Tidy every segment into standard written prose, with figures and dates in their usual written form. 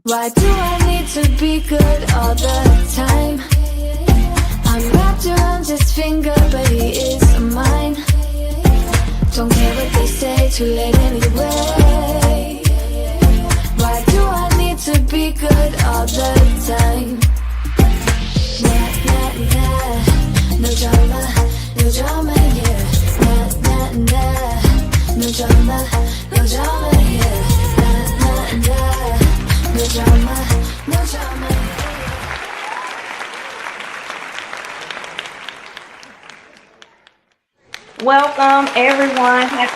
Why do I need to be good all the time? I'm wrapped around his finger, but he is mine. Don't care what they say, too late anyway. Why do I need to be good all the time? Nah, nah, nah, no drama here. Nah, nah, nah, no drama here. Nah, nah, nah, no drama. Welcome, everyone. Happy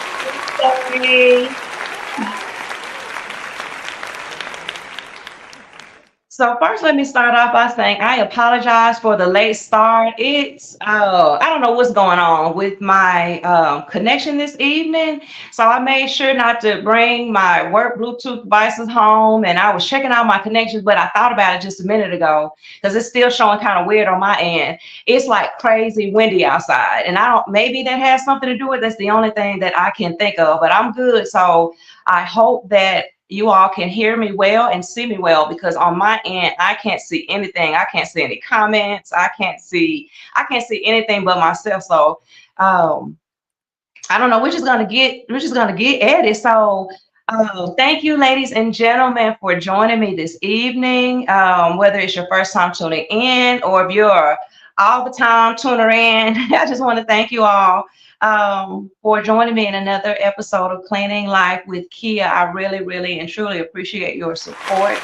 Tuesday. So first, let me start off by saying I apologize for the late start. I don't know what's going on with my connection this evening. So I made sure not to bring my work Bluetooth devices home, and I was checking out my connections, but I thought about it just a minute ago because it's still showing kind of weird on my end. It's like crazy windy outside, and maybe that has something to do with it. That's the only thing that I can think of, but I'm good. So I hope that you all can hear me well and see me well, because on my end I can't see anything. I can't see any comments. I can't see anything but myself. So I don't know. We're just gonna get at it. So thank you, ladies and gentlemen, for joining me this evening. Whether it's your first time tuning in or if you're all the time tuner in, I just want to thank you all for joining me in another episode of Cleaning Life with Kia. I really, really, and truly appreciate your support.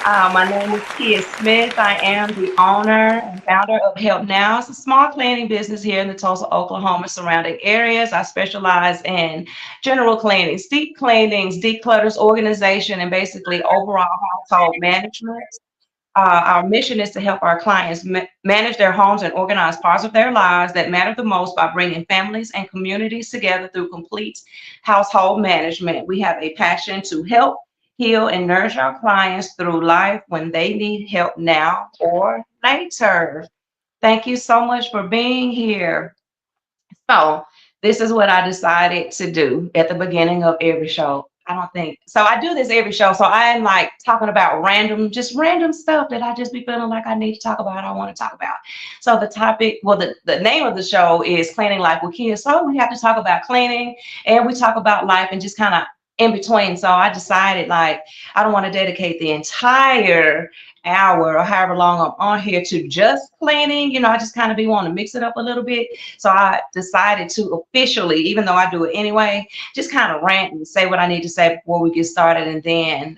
My name is Kia Smith. I am the owner and founder of Help Now. It's a small cleaning business here in the Tulsa, Oklahoma surrounding areas. I specialize in general cleanings, deep cleanings, declutters, organization, and basically overall household management. Our mission is to help our clients manage their homes and organize parts of their lives that matter the most by bringing families and communities together through complete household management. We have a passion to help, heal, and nourish our clients through life when they need help now or later. Thank you so much for being here. So this is what I decided to do at the beginning of every show. I don't think so. I do this every show. So I am like talking about just random stuff that I just be feeling like I need to talk about. I want to talk about. So the topic, well, the name of the show is Cleaning Life with Kia. So we have to talk about cleaning and we talk about life and just kind of in between. So I decided like I don't want to dedicate the entire hour or however long I'm on here to just cleaning. I just kind of be wanting to mix it up a little bit. So I decided to officially, even though I do it anyway, just kind of rant and say what I need to say before we get started, and then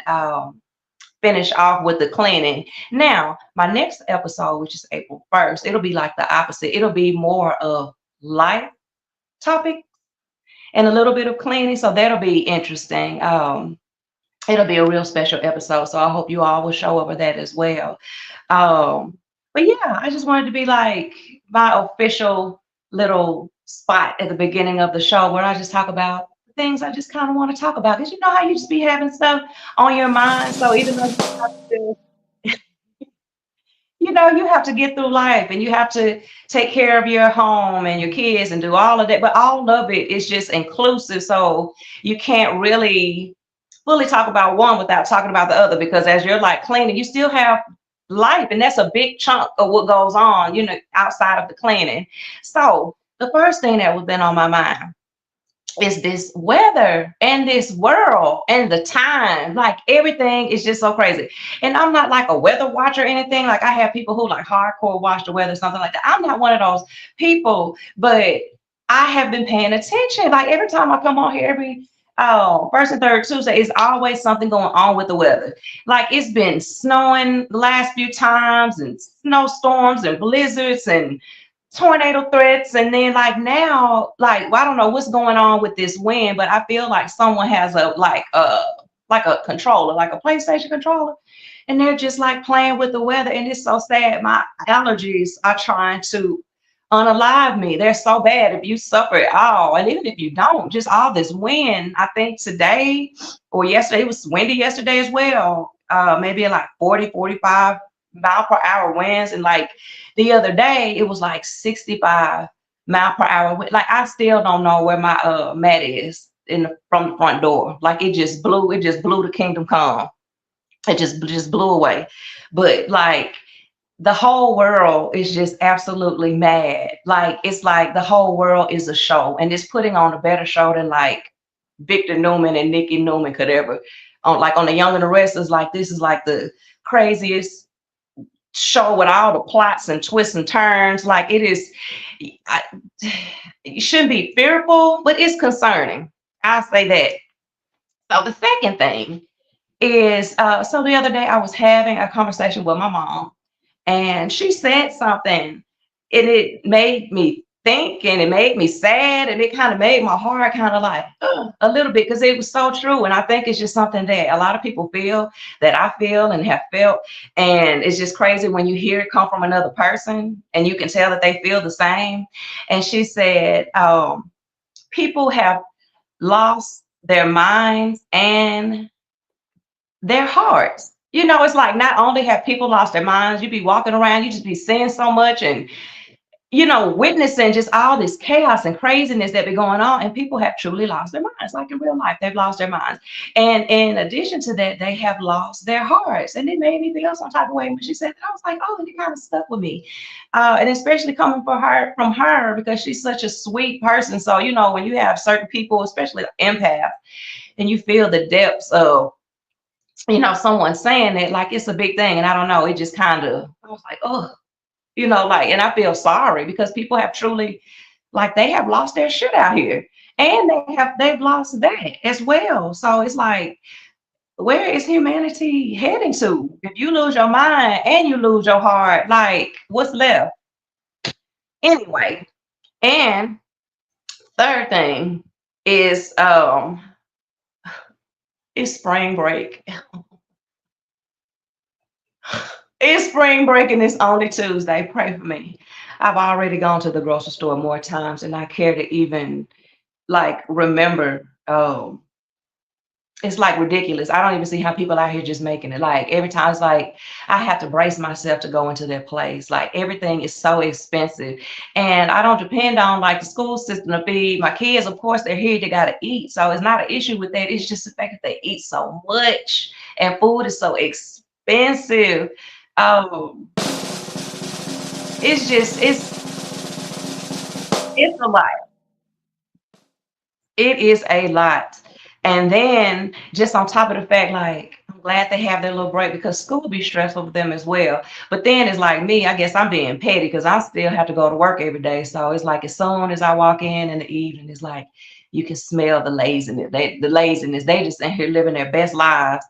finish off with the cleaning. Now, my next episode, which is April 1st, it'll be like the opposite. It'll be more of life topic and a little bit of cleaning. So that'll be interesting. It'll be a real special episode. So I hope you all will show up for that as well. But yeah, I just wanted to be like my official little spot at the beginning of the show where I just talk about things I just kind of want to talk about. Because you know how you just be having stuff on your mind. So even though you have to get through life and you have to take care of your home and your kids and do all of that, but all of it is just inclusive. So you can't really fully talk about one without talking about the other, because as you're like cleaning, you still have life, and that's a big chunk of what goes on, outside of the cleaning. So the first thing that was been on my mind is this weather and this world and the time. Like everything is just so crazy. And I'm not like a weather watcher or anything. Like I have people who like hardcore watch the weather, something like that. I'm not one of those people, but I have been paying attention. Like every time I come on here, every first and third Tuesday, is always something going on with the weather. Like it's been snowing the last few times, and snowstorms and blizzards and tornado threats, and then like now, like well, I don't know what's going on with this wind, but I feel like someone has a controller, like a PlayStation controller, and they're just like playing with the weather, and it's so sad. My allergies are trying to unalive me. They're so bad if you suffer at all, and even if you don't, just all this wind. I think today or yesterday, it was windy yesterday as well, maybe like 40-45 mile per hour winds, and like the other day it was like 65 mile per hour. Like I still don't know where my mat is. from the front door. Like it just blew the kingdom come. It just blew away. But like the whole world is just absolutely mad. Like it's like the whole world is a show, and it's putting on a better show than like Victor Newman and Nikki Newman could ever. On like on The Young and the Restless, like this is like the craziest show with all the plots and twists and turns. Like it is, I, you shouldn't be fearful, but it's concerning. I'll say that. So the second thing is, so the other day I was having a conversation with my mom, and she said something, and it made me think, and it made me sad, and it kind of made my heart kind of like a little bit, because it was so true. And I think it's just something that a lot of people feel, that I feel and have felt. And it's just crazy when you hear it come from another person and you can tell that they feel the same. And she said, people have lost their minds and their hearts. You know, it's like not only have people lost their minds, you be walking around, you just be seeing so much and, you know, witnessing just all this chaos and craziness that be going on. And people have truly lost their minds, like in real life, they've lost their minds. And in addition to that, they have lost their hearts. And it made me feel some type of way when she said that. I was like, oh, and it kind of stuck with me. And especially coming from her, because she's such a sweet person. So, you know, when you have certain people, especially empath, and you feel the depths of, you know, someone saying that, like it's a big thing. And I don't know, it just kind of, I was like, oh, you know, like, and I feel sorry because people have truly, like, they have lost their shit out here, and they've lost that as well. So it's like, where is humanity heading to? If you lose your mind and you lose your heart, like, what's left? Anyway, and third thing is it's spring break. It's spring break and it's only Tuesday. Pray for me. I've already gone to the grocery store more times than I care to even like remember. It's like ridiculous. I don't even see how people out here just making it. Like every time it's like I have to brace myself to go into their place. Like everything is so expensive. And I don't depend on like the school system to feed my kids. Of course, they're here, they gotta eat. So it's not an issue with that. It's just the fact that they eat so much and food is so expensive. Um, it's just it's a lot. It is a lot. And then just on top of the fact, like, I'm glad they have their little break because school be stressful for them as well. But then it's like me, I guess I'm being petty because I still have to go to work every day. So it's like as soon as I walk in the evening, it's like you can smell the laziness. The laziness. They just in here living their best lives,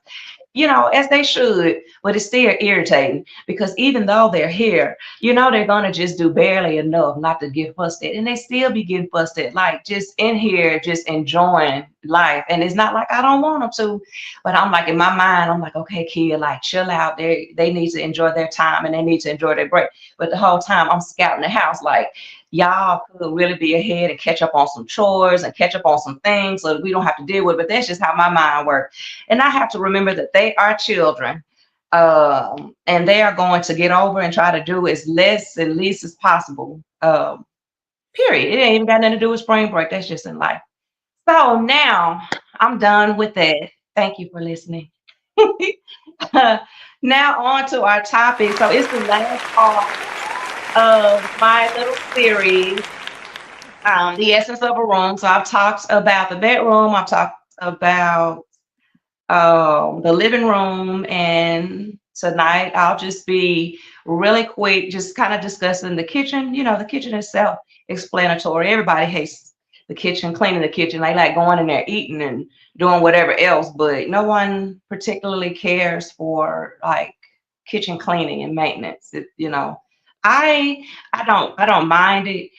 you know, as they should, but it's still irritating because even though they're here, you know, they're gonna just do barely enough not to get fussed at, and they still be getting fussed at, like just in here, just enjoying life. And it's not like I don't want them to, but I'm like in my mind, I'm like, okay, kid, like chill out. They need to enjoy their time and they need to enjoy their break. But the whole time I'm scouting the house, like y'all could really be ahead and catch up on some chores and catch up on some things so that we don't have to deal with it. But that's just how my mind works. And I have to remember that they are children, and they are going to get over and try to do as less and least as possible. Period. It ain't even got nothing to do with spring break. That's just in life. So now I'm done with that. Thank you for listening. Now on to our topic. So it's the last part of my little series, the essence of a room. So I've talked about the bedroom. I've talked about the living room, and tonight I'll just be really quick, just kind of discussing the kitchen. You know, the kitchen is self-explanatory. Everybody hates the kitchen, cleaning the kitchen. They like going in there eating and doing whatever else, but no one particularly cares for like kitchen cleaning and maintenance. You know, I don't mind it.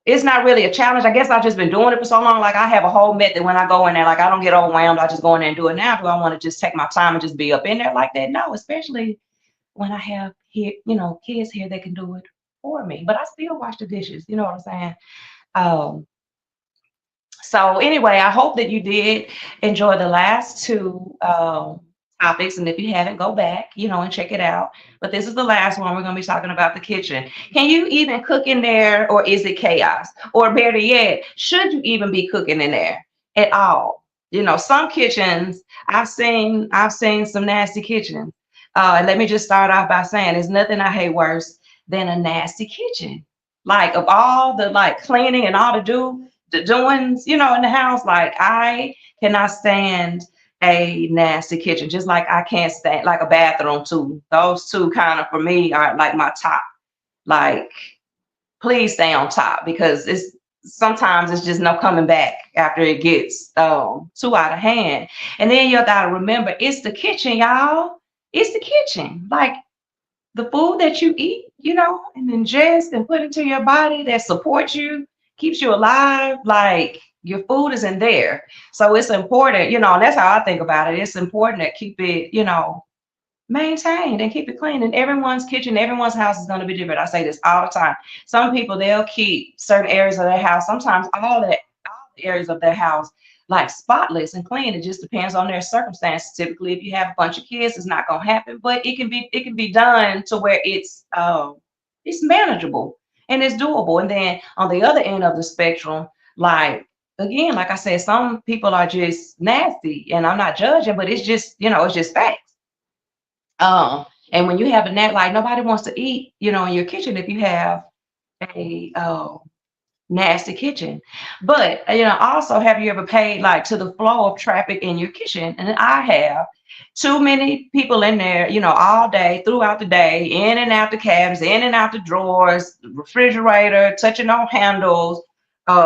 It's not really a challenge. I guess I've just been doing it for so long. Like I have a whole method when I go in there. Like I don't get overwhelmed. I just go in there and do it. Now, do I want to just take my time and just be up in there like that? No, especially when I have here, you know, kids here that can do it for me. But I still wash the dishes. You know what I'm saying? Um, so anyway, I hope that you did enjoy the last two topics. And if you haven't, go back, and check it out. But this is the last one. We're going to be talking about the kitchen. Can you even cook in there, or is it chaos? Or better yet, should you even be cooking in there at all? Some kitchens, I've seen some nasty kitchens. And let me just start off by saying there's nothing I hate worse than a nasty kitchen. Like, of all the like cleaning and all the doings, in the house, like I cannot stand a nasty kitchen, just like I can't stand like a bathroom too. Those two kind of for me are like my top. Like, please stay on top, because it's sometimes it's just no coming back after it gets too out of hand. And then you gotta remember, it's the kitchen, y'all. It's the kitchen. Like, the food that you eat, and ingest and put into your body that supports you, keeps you alive, like your food is in there. So it's important, and that's how I think about it. It's important to keep it, maintained and keep it clean. And everyone's kitchen, everyone's house is going to be different. I say this all the time. Some people, they'll keep certain areas of their house, sometimes all the areas of their house, like spotless and clean. It just depends on their circumstances. Typically, if you have a bunch of kids, it's not going to happen, but it can be done to where it's manageable and it's doable. And then on the other end of the spectrum, like, again, like I said, some people are just nasty, and I'm not judging, but it's just facts. And when you have a net, like, nobody wants to eat, in your kitchen if you have a nasty kitchen. But also, have you ever paid like to the flow of traffic in your kitchen? And I have. Too many people in there, all day, throughout the day, in and out the cabinets, in and out the drawers, refrigerator, touching on handles,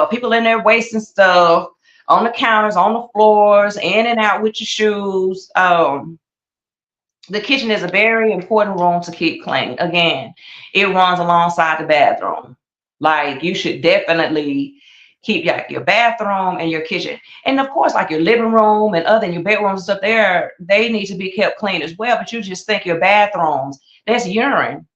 people in there wasting stuff on the counters, on the floors, in and out with your shoes. The kitchen is a very important room to keep clean. Again, it runs alongside the bathroom. Like, you should definitely keep your bathroom and your kitchen. And of course, like your living room and other your bedrooms and stuff there, they need to be kept clean as well. But you just think your bathrooms, there's urine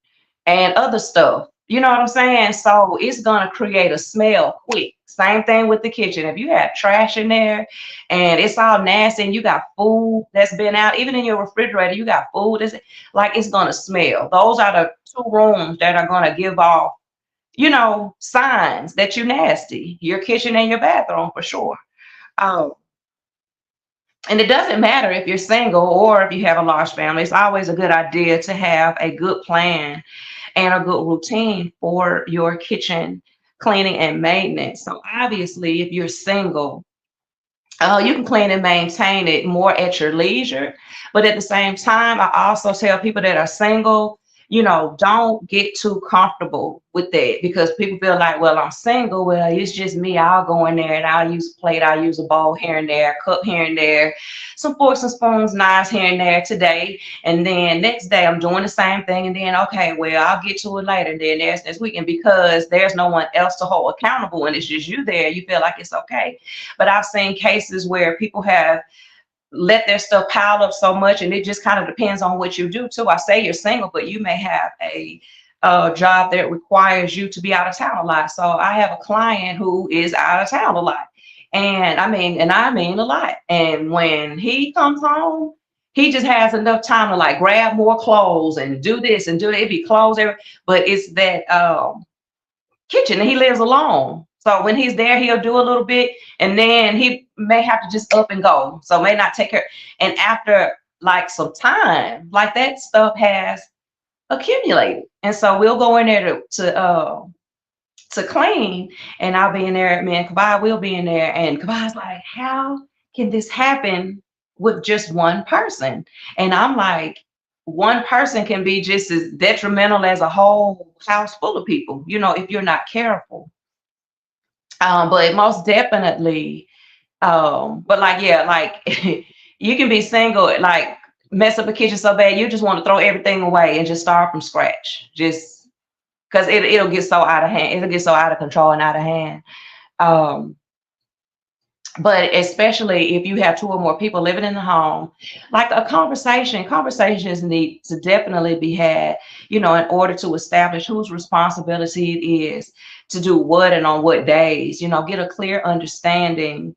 and other stuff. You know what I'm saying? So it's gonna create a smell quick. Same thing with the kitchen. If you have trash in there and it's all nasty, and you got food that's been out, even in your refrigerator, you got food that's like, it's gonna smell. Those are the two rooms that are gonna give off, signs that you're nasty. Your kitchen and your bathroom for sure. Um, and it doesn't matter if you're single or if you have a large family. It's always a good idea to have a good plan and a good routine for your kitchen cleaning and maintenance. So obviously, if you're single, you can clean and maintain it more at your leisure. But at the same time, I also tell people that are single, don't get too comfortable with that, because people feel like, well, I'm single. Well, it's just me. I'll go in there and I'll use a plate. I'll use a bowl here and there, a cup here and there, some forks and spoons, knives here and there today. And then next day I'm doing the same thing. And then, okay, well, I'll get to it later. And then there's this weekend, because there's no one else to hold accountable and it's just you there. You feel like it's okay. But I've seen cases where people have let their stuff pile up so much, and it just kind of depends on what you do too. I say you're single, but you may have a job that requires you to be out of town a lot. So I have a client who is out of town a lot, and I mean a lot. And when he comes home, he just has enough time to like grab more clothes and do this and do that. It be clothes every, but it's that kitchen, and he lives alone. So when he's there, he'll do a little bit, and then he may have to just up and go. So may not take care. And after like some time, like that stuff has accumulated. And so we'll go in there to clean, and I'll be in there, me and Kabah will be in there, and Kabah's like, how can this happen with just one person? And I'm like, one person can be just as detrimental as a whole house full of people, if you're not careful. But most definitely, but like, yeah, like you can be single, like mess up a kitchen so bad, you just want to throw everything away and just start from scratch, just because it'll get so out of hand, it'll get so out of control and out of hand. Um, but especially if you have two or more people living in the home, like conversations need to definitely be had, in order to establish whose responsibility it is to do what and on what days, get a clear understanding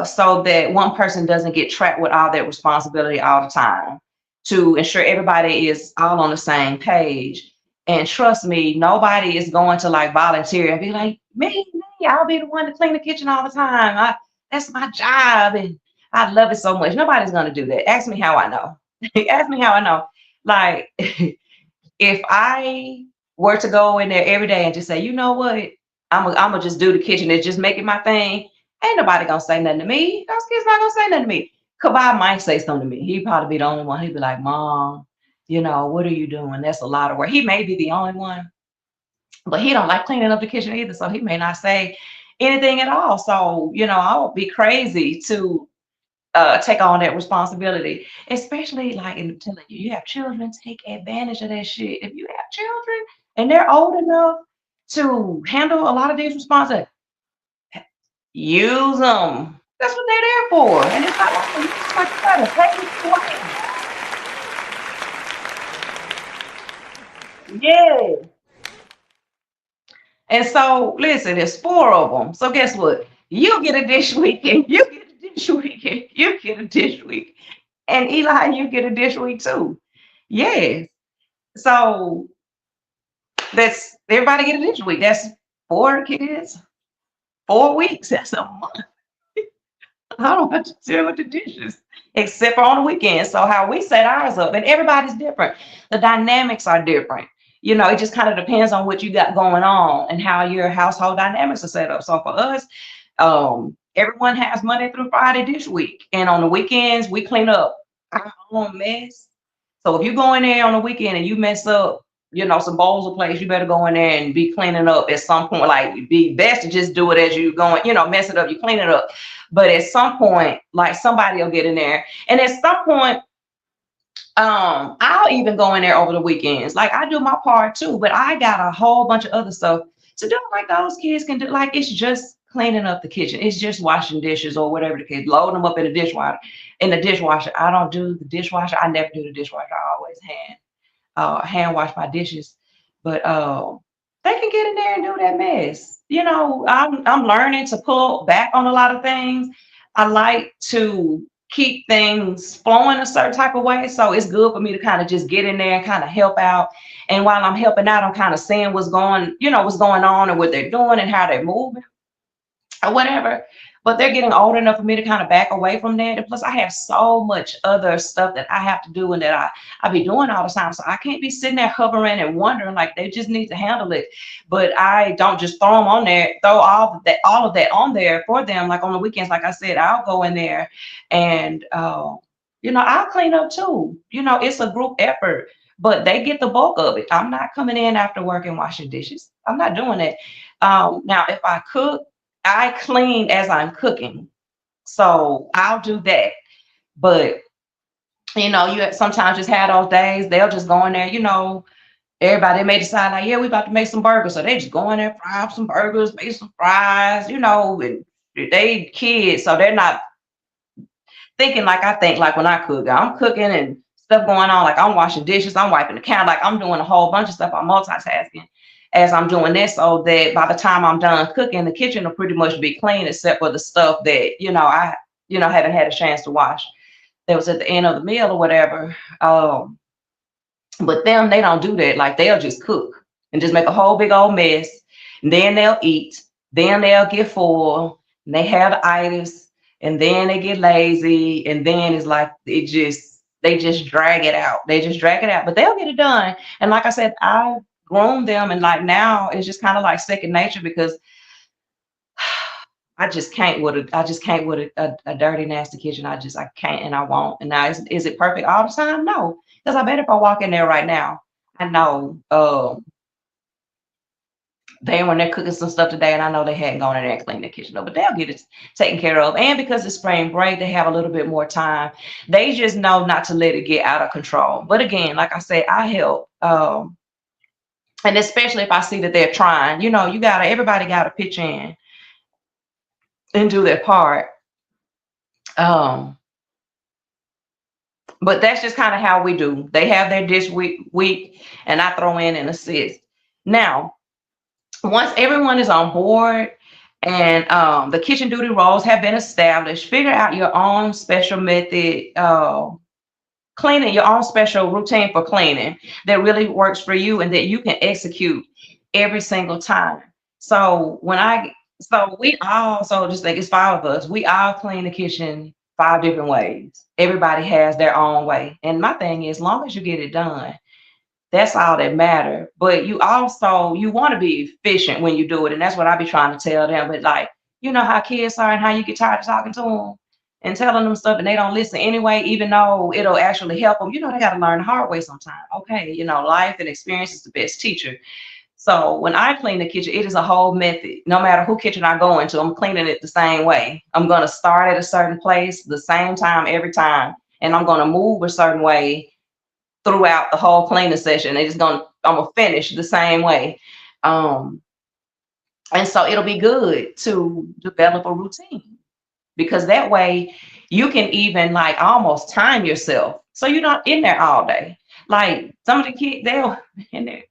so that one person doesn't get trapped with all that responsibility all the time, to ensure everybody is all on the same page. And trust me, nobody is going to like volunteer and be like, me, I'll be the one to clean the kitchen all the time. That's my job and I love it so much. Nobody's going to do that. Ask me how I know. Ask me how I know. Like, if I were to go in there every day and just say, you know what, I'm gonna just do the kitchen and just make it my thing, ain't nobody gonna say nothing to me. Those kids not gonna say nothing to me. Kabai might say something to me. He'd probably be the only one. He'd be like, Mom, what are you doing? That's a lot of work. He may be the only one, but he don't like cleaning up the kitchen either. So he may not say anything at all. So, I would be crazy to take on that responsibility, especially like in telling you, you have children, take advantage of that shit. If you have children and they're old enough to handle a lot of these responsibilities, use them. That's what they're there for. And it's not like you try to take it away. Yeah. And so, listen, there's four of them. So guess what? You get a dish week, and you get a dish week, and you get a dish week. And Eli, you get a dish week too. Yes. So that's everybody get a dish week. That's 4 kids, 4 weeks. That's a month. I don't have to deal with the dishes except for on the weekends. So how we set ours up, and everybody's different. The dynamics are different. It just kind of depends on what you got going on and how your household dynamics are set up. So for us, everyone has Monday through Friday dish week, and on the weekends we clean up our own mess. So if you go in there on the weekend and you mess up, some bowls of plates, you better go in there and be cleaning up at some point. Like, it'd be best to just do it as you going, mess it up, you clean it up. But at some point, like, somebody will get in there. And at some point, I'll even go in there over the weekends. Like, I do my part too, but I got a whole bunch of other stuff to do, like those kids can do. Like, it's just cleaning up the kitchen. It's just washing dishes or whatever the kids, load them up in the dishwasher. I don't do the dishwasher. I never do the dishwasher. I always hand wash my dishes. But they can get in there and do that mess. I'm learning to pull back on a lot of things. I like to keep things flowing a certain type of way. So it's good for me to kind of just get in there and kind of help out. And while I'm helping out, I'm kind of seeing what's going on and what they're doing and how they're moving or whatever. But they're getting old enough for me to kind of back away from that. And plus, I have so much other stuff that I have to do and that I be doing all the time. So I can't be sitting there hovering and wondering, like, they just need to handle it. But I don't just throw them on there, throw all of that on there for them. Like on the weekends, like I said, I'll go in there and I'll clean up too. It's a group effort, but they get the bulk of it. I'm not coming in after work and washing dishes. I'm not doing it. Now, if I cook, I clean as I'm cooking. So I'll do that. But you sometimes just have those days, they'll just go in there, everybody may decide like, yeah, we about to make some burgers. So they just go in there, fry up some burgers, make some fries, and they kids. So they're not thinking like I think, like when I cook. I'm cooking and stuff going on, like I'm washing dishes, I'm wiping the counter, like I'm doing a whole bunch of stuff. I'm multitasking as I'm doing this, so that by the time I'm done cooking, the kitchen will pretty much be clean, except for the stuff that I haven't had a chance to wash. That was at the end of the meal or whatever. But them, they don't do that. Like, they'll just cook and just make a whole big old mess. And then they'll eat. Then they'll get full. And they have the itis. And then they get lazy. And then it's like they just drag it out. They just drag it out. But they'll get it done. And like I said, I grown them, and like now it's just kind of like second nature, because I just can't with a dirty, nasty kitchen. I can't, and I won't. And now, is it perfect all the time? No, because I bet if I walk in there right now, I know when they're cooking some stuff today, and I know they hadn't gone in there and cleaned the kitchen up, but they'll get it taken care of. And because it's spring break, they have a little bit more time. They just know not to let it get out of control. But again, like I said, I help. And especially if I see that they're trying, everybody gotta pitch in and do their part. But that's just kind of how we do. They have their dish week, and I throw in and assist. Now, once everyone is on board And the kitchen duty roles have been established. Figure out your own special method, cleaning, your own special routine for cleaning that really works for you and that you can execute every single time. So we all, so just like it's five of us, we all clean the kitchen five different ways. Everybody has their own way. And my thing is, as long as you get it done, that's all that matter. But you want to be efficient when you do it, and that's what I be trying to tell them. But like, you know how kids are and how you get tired of talking to them and telling them stuff, and they don't listen anyway, even though it'll actually help them. They got to learn the hard way sometimes. Okay, life and experience is the best teacher. So when I clean the kitchen, it is a whole method. No matter who kitchen I go into, I'm cleaning it the same way. I'm gonna start at a certain place the same time every time, and I'm gonna move a certain way throughout the whole cleaning session. I'm gonna finish the same way. Um, and so it'll be good to develop a routine, because that way you can even like almost time yourself so you're not in there all day. Like some of the kids, in there,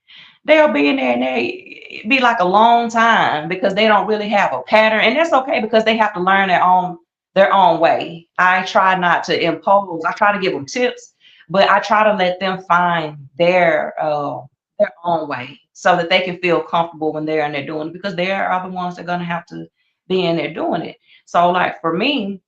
they'll be in there and they be like a long time because they don't really have a pattern, and that's okay because they have to learn their own way. I try not to impose. I try to give them tips, but I try to let them find their own way so that they can feel comfortable when they're in there doing it, because they are the ones that are gonna have to be in there doing it. So like for me,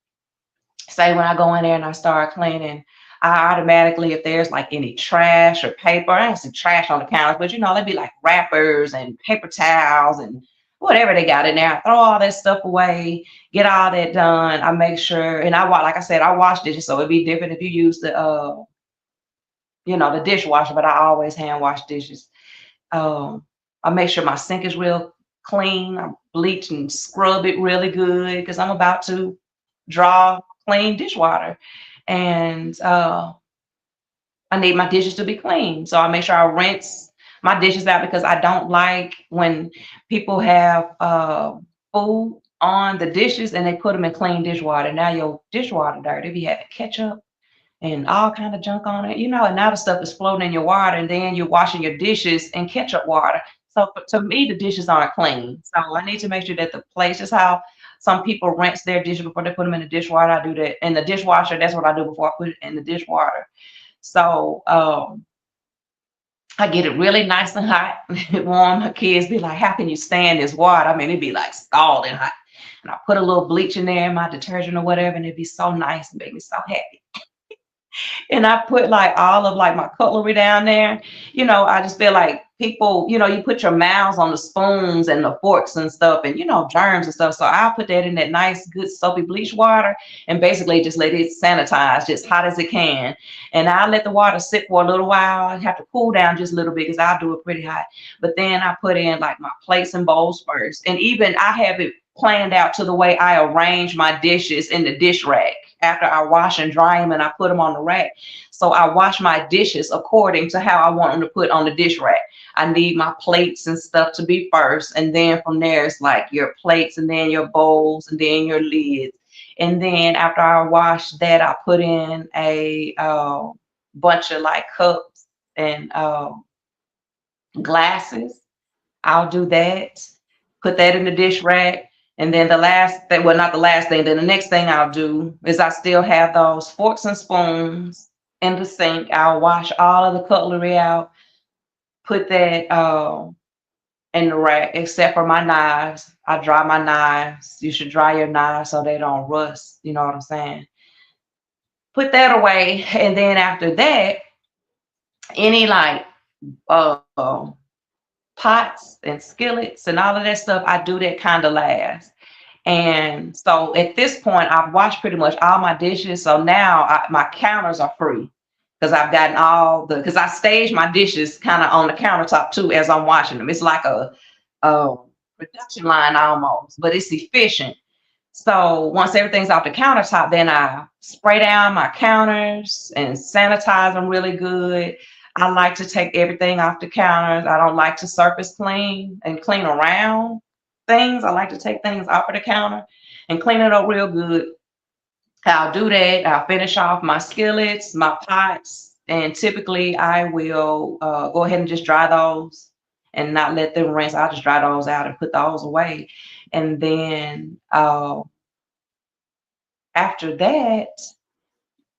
say when I go in there and I start cleaning, I automatically, if there's like any trash or paper, I don't see trash on the counters, but there'd be like wrappers and paper towels and whatever they got in there. I throw all that stuff away, get all that done. I make sure, and like I said, I wash dishes, so it'd be different if you use the dishwasher, but I always hand wash dishes. Um, I make sure my sink is real clean. I bleach and scrub it really good because I'm about to draw clean dishwater. And I need my dishes to be clean. So I make sure I rinse my dishes out, because I don't like when people have food on the dishes and they put them in clean dishwater. Now your dishwater dirty. If you had ketchup and all kind of junk on it, and now the stuff is floating in your water, and then you're washing your dishes in ketchup water. So to me, the dishes aren't clean. So I need to make sure that the place is how some people rinse their dishes before they put them in the dishwater. I do that in the dishwasher. That's what I do before I put it in the dishwater. So I get it really nice and hot, warm. My kids be like, "How can you stand this water?" I mean, it'd be like scalding hot. And I put a little bleach in there, my detergent or whatever, and it'd be so nice and make me so happy. And I put like all of like my cutlery down there. I just feel like people, you put your mouths on the spoons and the forks and stuff, and germs and stuff. So I'll put that in that nice, good soapy bleach water and basically just let it sanitize just hot as it can. And I'll let the water sit for a little while. I have to cool down just a little bit because I'll do it pretty hot. But then I put in like my plates and bowls first. And even I have it planned out to the way I arrange my dishes in the dish rack after I wash and dry them and I put them on the rack. So I wash my dishes according to how I want them to put on the dish rack. I need my plates and stuff to be first. And then from there, it's like your plates and then your bowls and then your lids. And then after I wash that, I put in a bunch of like cups and glasses. I'll do that, put that in the dish rack. And then the last thing, well, not the last thing, then the next thing I'll do is I still have those forks and spoons in the sink. I'll wash all of the cutlery out, put that in the rack, except for my knives. I dry my knives. You should dry your knives so they don't rust. You know what I'm saying? Put that away. And then after that, any like pots and skillets and all of that stuff, I do that kind of last. And so at this point, I've washed pretty much all my dishes. So now my counters are free because I've gotten because I stage my dishes kind of on the countertop too as I'm washing them. It's like a production line almost, but it's efficient. So once everything's off the countertop, then I spray down my counters and sanitize them really good. I like to take everything off the counters. I don't like to surface clean and clean around things. I like to take things off of the counter and clean it up real good. I'll do that. I'll finish off my skillets, my pots, and typically I will go ahead and just dry those and not let them rinse. I'll just dry those out and put those away. And then after that,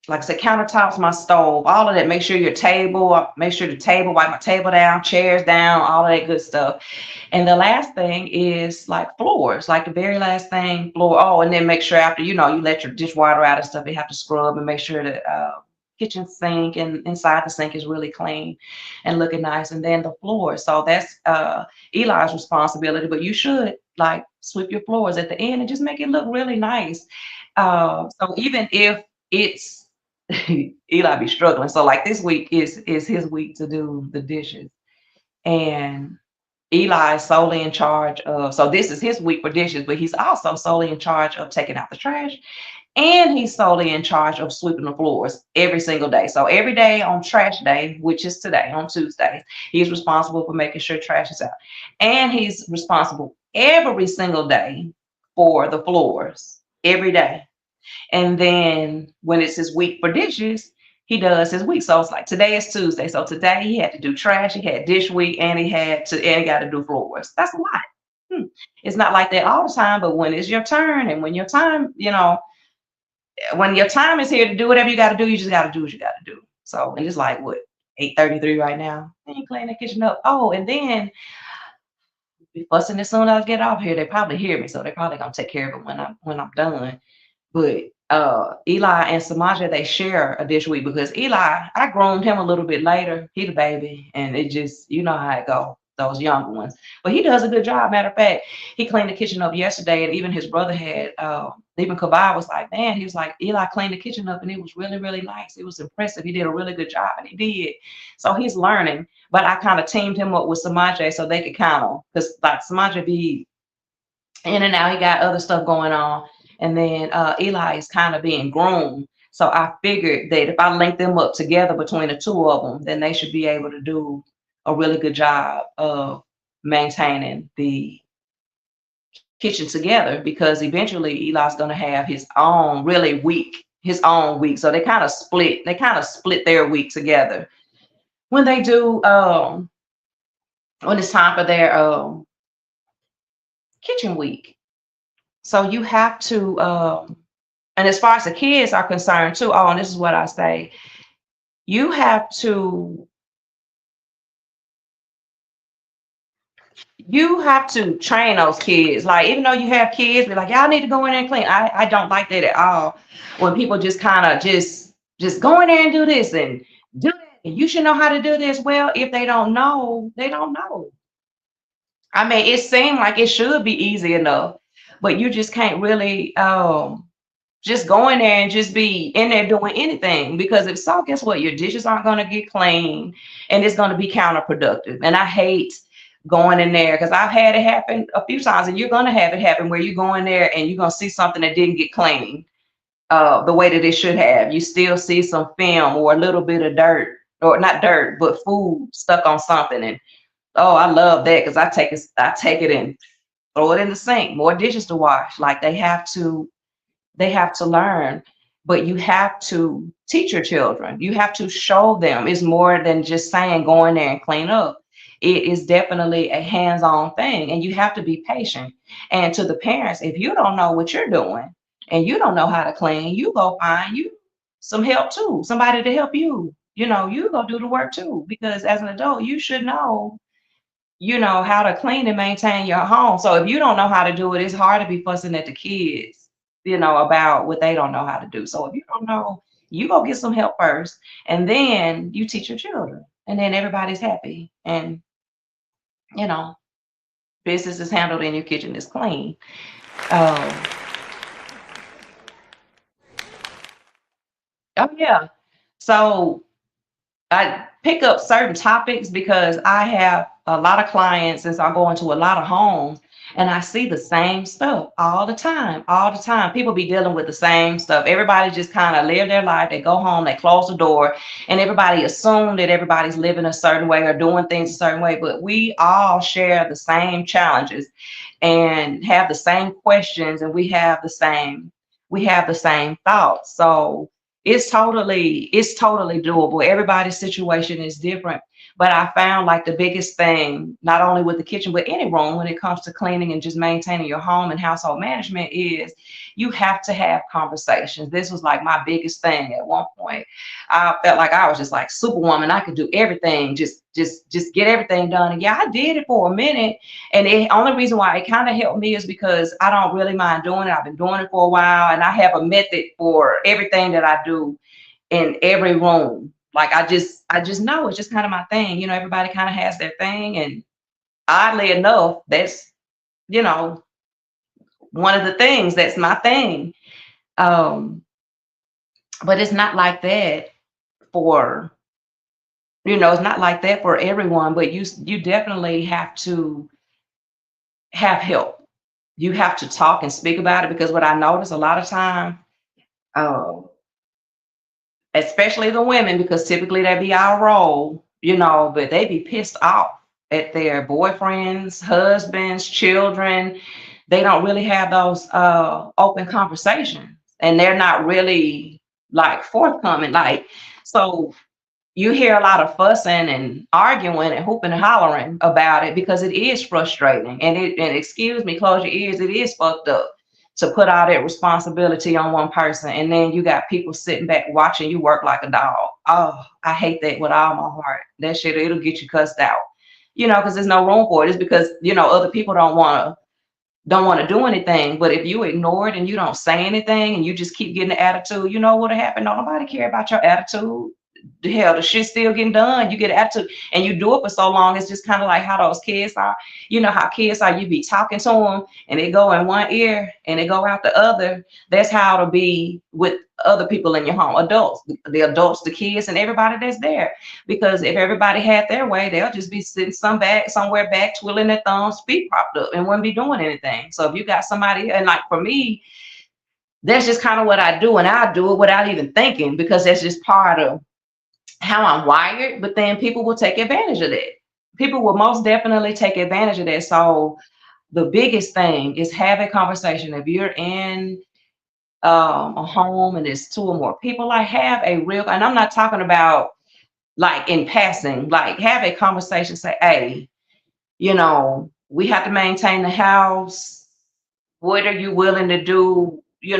like I said, countertops, my stove, all of that. Make sure your table, make sure the table, wipe my table down, chairs down, all of that good stuff. And the last thing is like floors, like the very last thing, floor. Oh, and then make sure after, you let your dishwater out and stuff, you have to scrub and make sure that kitchen sink and inside the sink is really clean and looking nice. And then the floor. So that's Eli's responsibility, but you should like sweep your floors at the end and just make it look really nice. So even if it's Eli be struggling. So like this week is his week to do the dishes. And Eli is solely in charge of, so this is his week for dishes, but he's also solely in charge of taking out the trash. And he's solely in charge of sweeping the floors every single day. So every day on trash day, which is today on Tuesday, he's responsible for making sure trash is out. And he's responsible every single day for the floors every day. And then when it's his week for dishes, he does his week. So it's like today is Tuesday. So today he had to do trash, he had dish week, and he got to do floors. That's a lot. It's not like that all the time, but when it's your turn and when your time, when your time is here to do whatever you got to do, you just got to do what you got to do. So, and it's like what, 8:33 right now. Then you clean the kitchen up. Oh, and then be fussing as soon as I get off here. They probably hear me, so they probably gonna take care of it when I'm done. But Eli and Samaja, they share a dish week because Eli, I groomed him a little bit later. He the baby, and it just, you know how it go, those younger ones. But he does a good job. Matter of fact, he cleaned the kitchen up yesterday, and even his brother had, even Kabai was like, man, he was like, Eli cleaned the kitchen up, and it was really, really nice. It was impressive. He did a really good job, and he did. So he's learning. But I kind of teamed him up with Samaja so they could kind of, because like Samaja be in and out, he got other stuff going on. And then Eli is kind of being groomed. So I figured that if I link them up together between the two of them, then they should be able to do a really good job of maintaining the kitchen together, because eventually Eli's going to have his own week. So they kind of split their week together. When they do, when it's time for their kitchen week. So you have to, and as far as the kids are concerned too, and this is what I say, you have to train those kids. Like, even though you have kids, be like, y'all need to go in there and clean. I don't like that at all. When people just kind of just go in there and do this and do that, and you should know how to do this. Well, if they don't know, they don't know. I mean, it seemed like it should be easy enough, but you just can't really just go in there and just be in there doing anything, because if so, guess what? Your dishes aren't going to get clean, and it's going to be counterproductive. And I hate going in there, because I've had it happen a few times, and you're going to have it happen where you go in there and you're going to see something that didn't get cleaned the way that it should have. You still see some film or a little bit of dirt, or not dirt, but food stuck on something. And oh, I love that, because I take it and throw it in the sink. More dishes to wash. Like, they have to learn, but you have to teach your children. You have to show them. It's more than just saying go in there and clean up. It is definitely a hands-on thing, and you have to be patient. And to the parents, if you don't know what you're doing and you don't know how to clean, you go find you some help too, somebody to help you. You go do the work too, because as an adult, you should know how to clean and maintain your home. So if you don't know how to do it, it's hard to be fussing at the kids, about what they don't know how to do. So if you don't know, you go get some help first, and then you teach your children, and then everybody's happy. And you know, business is handled and your kitchen is clean. Um, oh yeah. So I pick up certain topics because I have a lot of clients, since I go into a lot of homes, and I see the same stuff all the time, all the time. People be dealing with the same stuff. Everybody just kind of live their life. They go home, they close the door, and everybody assume that everybody's living a certain way or doing things a certain way. But we all share the same challenges and have the same questions, and we have the same thoughts. So It's totally doable. Everybody's situation is different. But I found like the biggest thing, not only with the kitchen, but any room when it comes to cleaning and just maintaining your home and household management is you have to have conversations. This was like my biggest thing at one point. I felt like I was just like superwoman. I could do everything, just get everything done. And yeah, I did it for a minute. And the only reason why it kind of helped me is because I don't really mind doing it. I've been doing it for a while, and I have a method for everything that I do in every room. Like I just know it's just kind of my thing. Everybody kind of has their thing, and oddly enough, that's you know one of the things that's my thing. Um, but it's not like that for it's not like that for everyone. But you definitely have to have help. You have to talk and speak about it because what I notice a lot of time, um, especially the women, because typically that be our role, but they be pissed off at their boyfriends, husbands, children. They don't really have those open conversations, and they're not really like forthcoming. Like, so you hear a lot of fussing and arguing and hooping and hollering about it because it is frustrating. And excuse me, close your ears, it is fucked up to put all that responsibility on one person. And then you got people sitting back watching you work like a dog. Oh, I hate that with all my heart. That shit, it'll get you cussed out. Because there's no room for it. It's because, other people don't want to do anything. But if you ignore it and you don't say anything and you just keep getting the attitude, you know what'll happen? Don't nobody care about your attitude. The hell, the shit's still getting done. You get an attitude and you do it for so long. It's just kind of like how those kids are. You know how kids are, you be talking to them and they go in one ear and they go out the other. That's how it'll be with other people in your home, adults, the adults, the kids, and everybody that's there. Because if everybody had their way, they'll just be sitting somewhere back, twiddling their thumbs, feet propped up, and wouldn't be doing anything. So if you got somebody, and like for me, that's just kind of what I do, and I do it without even thinking because that's just part of how I'm wired. But then people will take advantage of that. People will most definitely take advantage of that. So the biggest thing is have a conversation. If you're in a home and there's two or more people, like have a real, and I'm not talking about like in passing, like have a conversation, say, hey, we have to maintain the house. What are you willing to do? We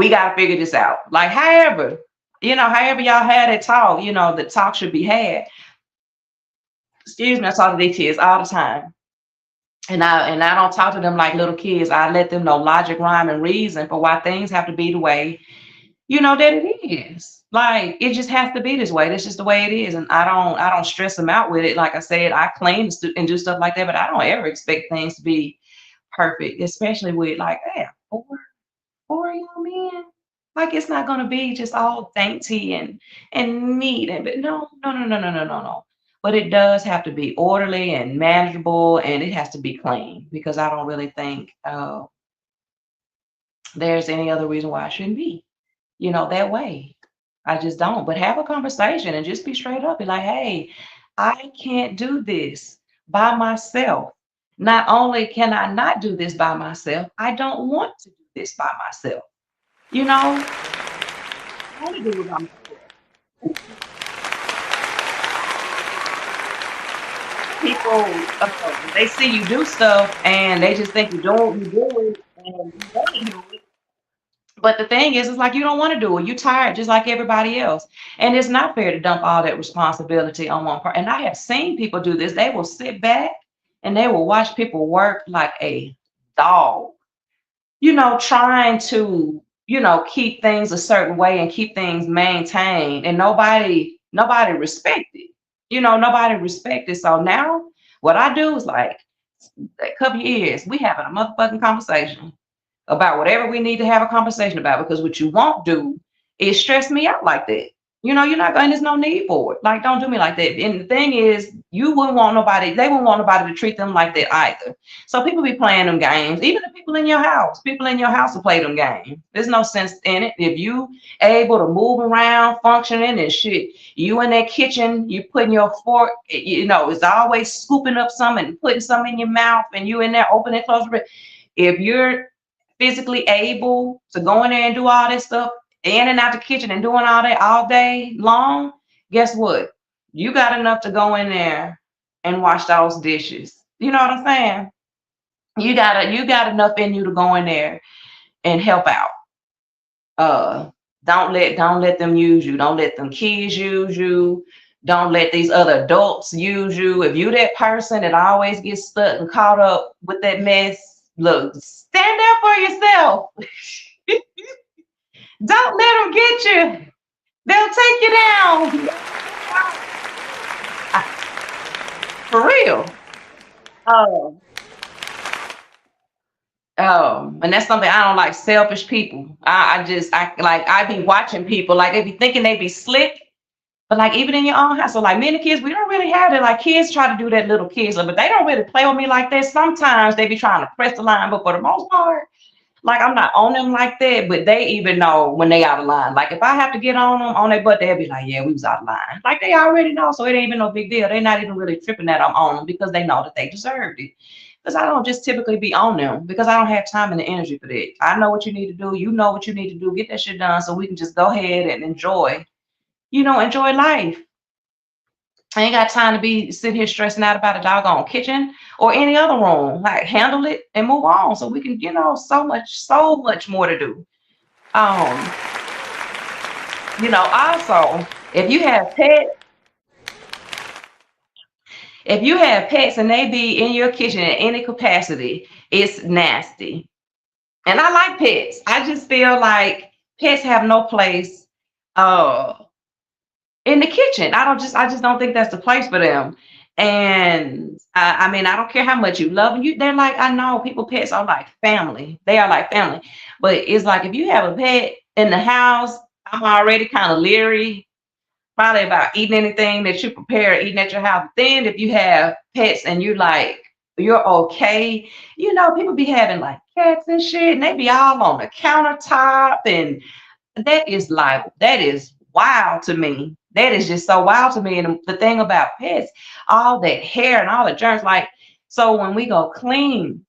got to figure this out. Like, however y'all had it talk, the talk should be had. Excuse me, I talk to these kids all the time. And I don't talk to them like little kids. I let them know logic, rhyme, and reason for why things have to be the way, that it is. Like it just has to be this way. That's just the way it is. And I don't stress them out with it. Like I said, I clean and do stuff like that, but I don't ever expect things to be perfect, especially with like, yeah, four young men. Like it's not gonna be just all dainty and neat and but no, no, no, no, no, no, no, no. But it does have to be orderly and manageable, and it has to be clean because I don't really think there's any other reason why it shouldn't be, that way. I just don't. But have a conversation and just be straight up. Be like, hey, I can't do this by myself. Not only can I not do this by myself, I don't want to do this by myself. You know, I want to do it by myself. People, they see you do stuff and they just think you don't, you do it, and you want to do it. But the thing is, it's like you don't want to do it. You're tired just like everybody else. And it's not fair to dump all that responsibility on one person. And I have seen people do this. They will sit back and they will watch people work like a dog, trying to, keep things a certain way and keep things maintained. And nobody respect it. Nobody respect it. So now what I do is like a couple of years, we having a motherfucking conversation about whatever we need to have a conversation about, because what you won't do is stress me out like that. You're not going, there's no need for it. Like, don't do me like that. And the thing is, they wouldn't want nobody to treat them like that either. So people be playing them games, even the people in your house will play them games. There's no sense in it. If you able to move around, functioning and shit, you in that kitchen, you putting your fork, it's always scooping up something and putting something in your mouth, and you in there opening and closing. If you're physically able to go in there and do all this stuff, in and out the kitchen and doing all that all day long, guess what? You got enough to go in there and wash those dishes. You know what I'm saying? You got enough in you to go in there and help out. Uh, don't let them use you. Don't let them kids use you. Don't let these other adults use you. If you that person that always gets stuck and caught up with that mess, look, stand up for yourself. Don't let them get you. They'll take you down. For real. Oh, and that's something I don't like. Selfish people. I be watching people like they be thinking they be slick, but like even in your own house. So like me and the kids, we don't really have that. Like kids try to do that little kids, but they don't really play with me like that. Sometimes they be trying to press the line, but for the most part, like I'm not on them like that. But they even know when they out of line. Like if I have to get on them on their butt, they'll be like, "Yeah, we was out of line." Like they already know, so it ain't even no big deal. They're not even really tripping that I'm on them because they know that they deserved it. Because I don't just typically be on them because I don't have time and the energy for that. I know what you need to do. You know what you need to do. Get that shit done so we can just go ahead and enjoy life. I ain't got time to be sitting here stressing out about a doggone kitchen or any other room. Like handle it and move on so we can, so much more to do. Um, also, if you have pets, if you have pets and they be in your kitchen in any capacity, it's nasty. And I like pets. I just feel like pets have no place uh in the kitchen. I just don't think that's the place for them. And I mean, I don't care how much you love them. They're like, I know people, pets are like family. They are like family. But it's like if you have a pet in the house, I'm already kind of leery, probably about eating anything that you prepare eating at your house. Then if you have pets and you're okay, people be having like cats and shit, and they be all on the countertop, and that is wild to me. That is just so wild to me. And the thing about pets, all that hair and all the germs, like so when we go clean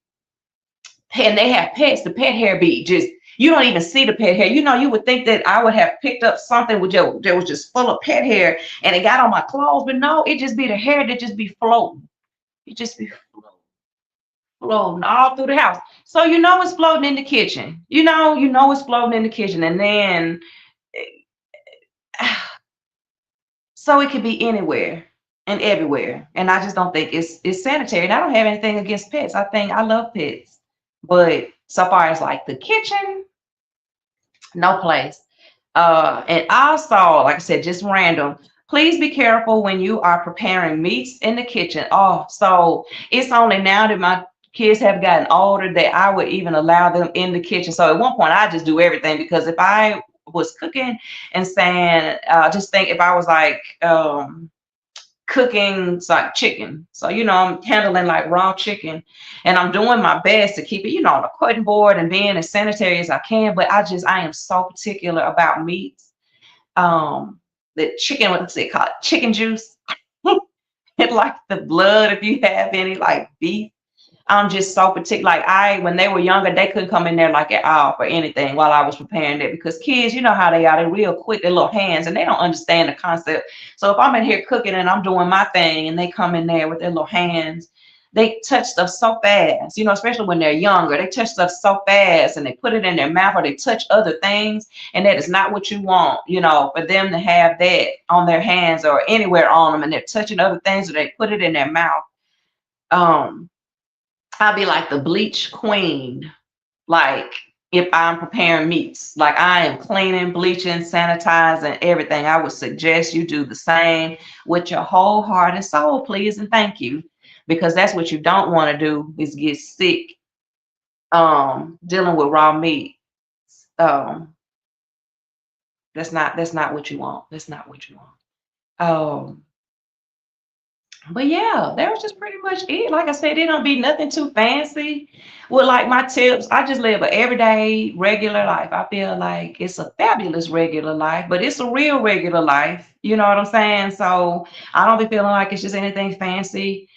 and they have pets, the pet hair be just you don't even see the pet hair. You would think that I would have picked up something that was just full of pet hair and it got on my clothes, but no, it just be the hair that just be floating. It just be floating all through the house. So it's floating in the kitchen. It's floating in the kitchen, and then so it could be anywhere and everywhere. And I just don't think it's sanitary. And I don't have anything against pets. I think I love pets. But so far as like the kitchen, no place. And also, like I said, just random. Please be careful when you are preparing meats in the kitchen. Oh, so it's only now that my kids have gotten older that I would even allow them in the kitchen. So at one point, I just do everything because if I was cooking and saying, just think if I was like cooking like chicken. So, I'm handling like raw chicken and I'm doing my best to keep it, on the cutting board and being as sanitary as I can. But I am so particular about meats. The chicken, what's it called? Chicken juice. And like the blood, if you have any like beef. I'm just so particular. Like when they were younger, they couldn't come in there like at all for anything while I was preparing it because kids, you know how they are. They're real quick, their little hands, and they don't understand the concept. So if I'm in here cooking and I'm doing my thing and they come in there with their little hands, they touch stuff so fast, especially when they're younger. They touch stuff so fast and they put it in their mouth or they touch other things. And that is not what you want, for them to have that on their hands or anywhere on them and they're touching other things or they put it in their mouth. I'll be like the bleach queen. Like if I'm preparing meats, like I am cleaning, bleaching, sanitizing, everything. I would suggest you do the same with your whole heart and soul, please and thank you. Because that's what you don't want to do is get sick dealing with raw meat. Um, that's not what you want. That's not what you want. Um, But yeah, that was just pretty much it. Like I said, it don't be nothing too fancy. With like my tips, I just live an everyday regular life. I feel like it's a fabulous regular life, but it's a real regular life. You know what I'm saying? So I don't be feeling like it's just anything fancy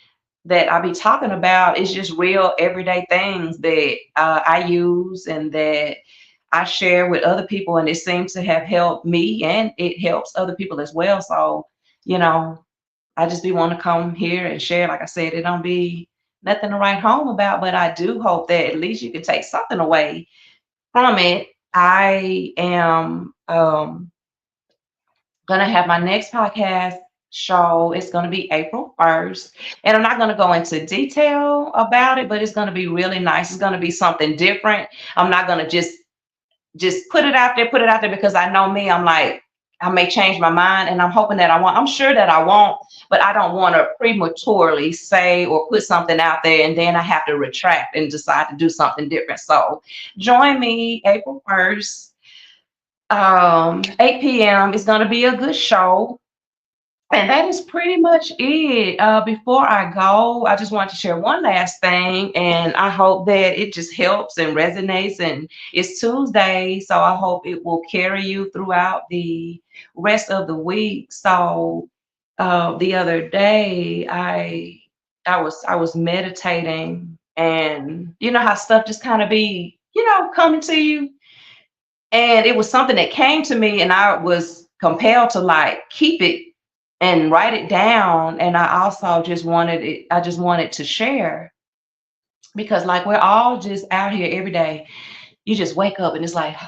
that I be talking about. It's just real everyday things that I use and that I share with other people, and it seems to have helped me, and it helps other people as well. So, you know, I just be want to come here and share. Like I said, it don't be nothing to write home about, but I do hope that at least you can take something away from it. I am gonna have my next podcast show. It's gonna be April 1st. And I'm not gonna go into detail about it, but it's gonna be really nice. It's gonna be something different. I'm not gonna just put it out there because I know me, I'm like, I may change my mind, and I'm hoping that I'm sure that I won't, but I don't want to prematurely say or put something out there and then I have to retract and decide to do something different. So join me April 1st, 8 p.m. It's going to be a good show. And that is pretty much it. Before I go, I just want to share one last thing, and I hope that it just helps and resonates. And it's Tuesday, so I hope it will carry you throughout the rest of the week. So the other day, I was meditating, and you know how stuff just kind of be, coming to you. And it was something that came to me, and I was compelled to like keep it and write it down. And I also just wanted to share, because like we're all just out here every day. You just wake up and it's like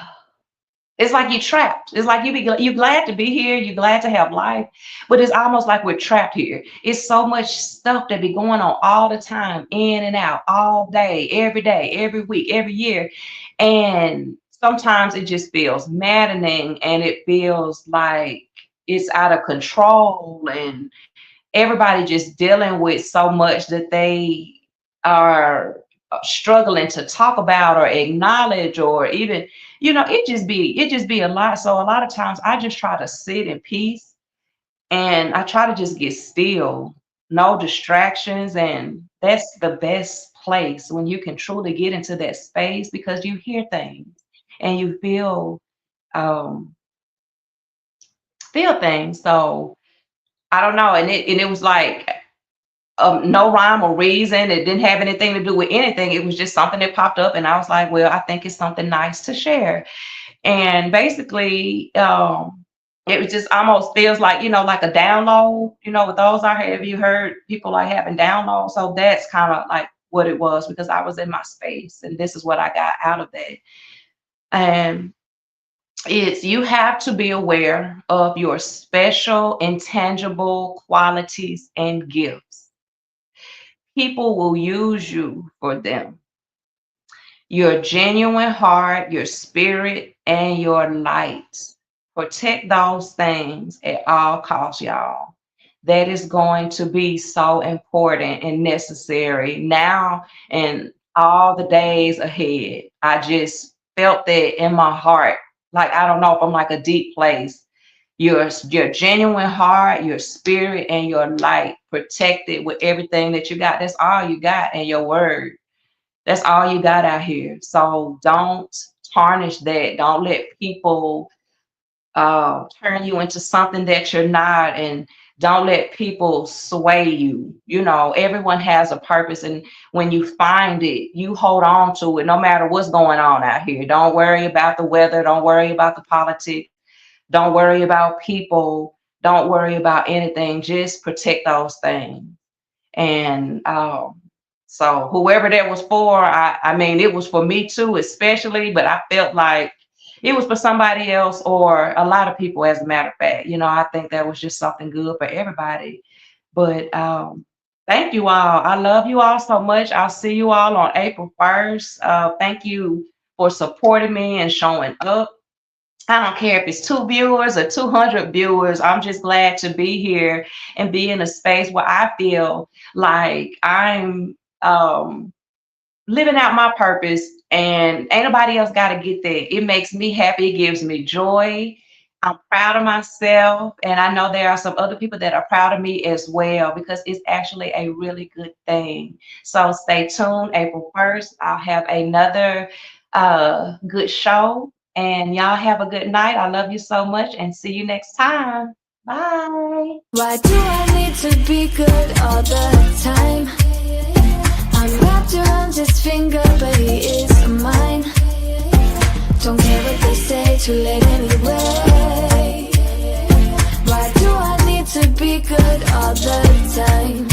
you're trapped. It's like you glad to be here, you're glad to have life, but it's almost like we're trapped here. It's so much stuff that be going on all the time, in and out, all day, every week, every year. And sometimes it just feels maddening, and it feels like it's out of control, and everybody just dealing with so much that they are struggling to talk about or acknowledge, or even, it just be a lot. So a lot of times I just try to sit in peace, and I try to just get still, no distractions. And that's the best place, when you can truly get into that space, because you hear things and you um feel things. So I don't know. And it was like, no rhyme or reason. It didn't have anything to do with anything. It was just something that popped up, and I was like, well, I think it's something nice to share. And basically, it was just almost feels like, like a download. With those out here, have you heard people like having downloads? So that's kind of like what it was, because I was in my space, and this is what I got out of that. And you have to be aware of your special, intangible qualities and gifts. People will use you for them. Your genuine heart, your spirit, and your light. Protect those things at all costs, y'all. That is going to be so important and necessary now and all the days ahead. I just felt that in my heart. Like, I don't know if I'm like a deep place. Your genuine heart, your spirit, and your light, protected with everything that you got. That's all you got, and your word. That's all you got out here. So don't tarnish that. Don't let people turn you into something that you're not, and don't let people sway you. Everyone has a purpose, and when you find it, you hold on to it, no matter what's going on out here. Don't worry about the weather. Don't worry about the politics. Don't worry about people. Don't worry about anything. Just protect those things. And so whoever that was for, I mean, it was for me too, especially, but I felt like it was for somebody else, or a lot of people, as a matter of fact. I think that was just something good for everybody. But thank you all. I love you all so much. I'll see you all on April 1st. Thank you for supporting me and showing up. I don't care if it's 2 viewers or 200 viewers. I'm just glad to be here and be in a space where I feel like I'm living out my purpose, and ain't nobody else got to get that. It makes me happy. It gives me joy. I'm proud of myself, and I know there are some other people that are proud of me as well, because it's actually a really good thing. So stay tuned. April 1st, I'll have another good show, and y'all have a good night. I love you so much, and see you next time. Bye. Why do I need to be good all the time? I'm wrapped around his finger, but he is mine. Don't care what they say, too late anyway. Why do I need to be good all the time?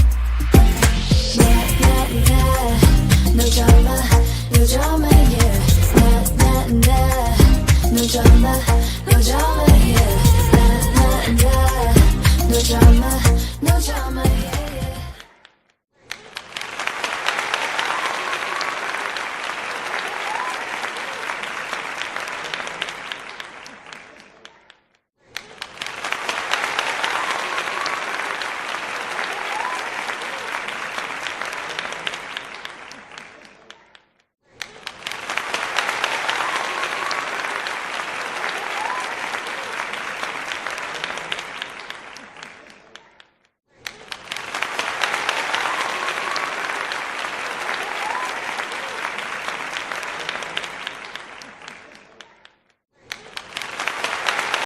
Nah, nah, nah, no drama, no drama, yeah. Nah, nah, nah, no drama, no drama, yeah. Nah, nah, nah, no drama, no drama, yeah.